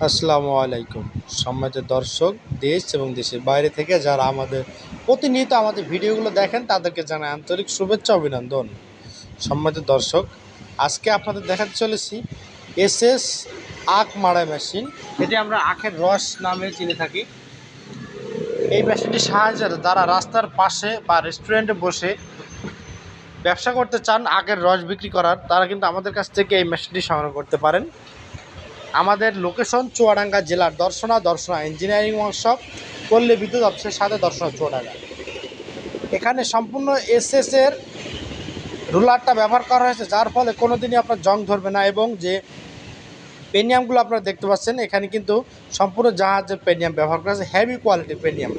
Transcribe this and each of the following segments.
আসসালামু আলাইকুম। সম্মানিত দর্শক, দেশ এবং দেশের বাইরে থেকে যারা আমাদের প্রতিনিয়ত আমাদের ভিডিওগুলো দেখেন তাদেরকে জানাই আন্তরিক শুভেচ্ছা অভিনন্দন। সম্মানিত দর্শক, আজকে আপনাদের দেখাতে চলেছি এসএস আখ মাড়াই মেশিন। এটি আমরা আখের রস নামে চিনে থাকি। এই মেশিনটির সাহায্যে যারা রাস্তার পাশে বা রেস্টুরেন্টে বসে ব্যবসা করতে চান আখের রস বিক্রি করার, তারা কিন্তু আমাদের কাছ থেকে এই মেশিনটি সংগ্রহ করতে পারেন। আমাদের লোকেশন চুয়াডাঙ্গা জেলার দর্শনা ইঞ্জিনিয়ারিং ওয়ার্কশপ, পল্লী বিদ্যুৎ অফিসের সাথে দর্শনা চুয়াডাঙ্গা। এখানে সম্পূর্ণ এসএসের রুলারটা ব্যবহার করা হয়েছে, যার ফলে কোনো দিনই আপনার জং ধরবে না। এবং যে পেনিয়ামগুলো আপনারা দেখতে পাচ্ছেন, এখানে কিন্তু সম্পূর্ণ জাহাজের পেনিয়াম ব্যবহার করা হয়েছে, হেভি কোয়ালিটির পেনিয়াম।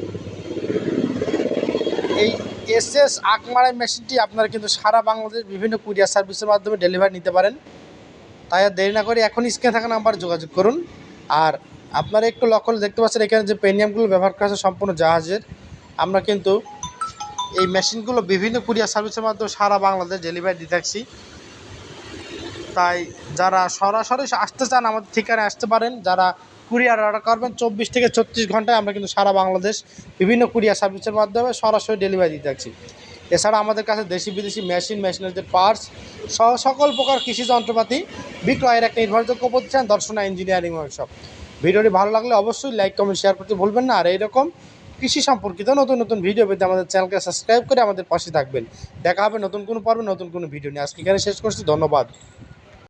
এই এসএস আখমারাই মেশিনটি আপনারা কিন্তু সারা বাংলাদেশ বিভিন্ন কুরিয়ার সার্ভিসের মাধ্যমে ডেলিভারি নিতে পারেন। তাই আর দেরি না করে এখন স্ক্রিনে থাকা নাম্বারে যোগাযোগ করুন। আর আপনারা একটু লক্ষ্য দেখতে পাচ্ছেন এখানে যে পেনিয়ামগুলো ব্যবহার করা আছে সম্পূর্ণ জাহাজের। আমরা কিন্তু এই মেশিনগুলো বিভিন্ন কুরিয়ার সার্ভিসের মাধ্যমে সারা বাংলাদেশ ডেলিভারি দিয়ে থাকছি। তাই যারা সরাসরি আসতে চান আমাদের ঠিকানায় আসতে পারেন। যারা কুরিয়ার অর্ডার করবেন 24 থেকে 36 ঘন্টায় আমরা কিন্তু সারা বাংলাদেশ বিভিন্ন কুরিয়ার সার্ভিসের মাধ্যমে সরাসরি ডেলিভারি দিয়ে থাকছি। এছাড়া আমাদের কাছে দেশি বিদেশি মেশিনারিদের পার্টস সহ সকল প্রকার কৃষি যন্ত্রপাতি বিক্রয়ের একটা নির্ভরযোগ্য প্রতিষ্ঠান দর্শনা ইঞ্জিনিয়ারিং ওয়ার্কশপ। ভিডিওটি ভালো লাগলে অবশ্যই লাইক কমেন্ট শেয়ার করতে ভুলবেন না। আর এইরকম কৃষি সম্পর্কিত নতুন নতুন ভিডিও পেতে আমাদের চ্যানেলকে সাবস্ক্রাইব করে আমাদের পাশে থাকবেন। দেখা হবে নতুন কোনো পর্বে নতুন কোনো ভিডিও নিয়ে। আজকে এখানে শেষ করছি, ধন্যবাদ।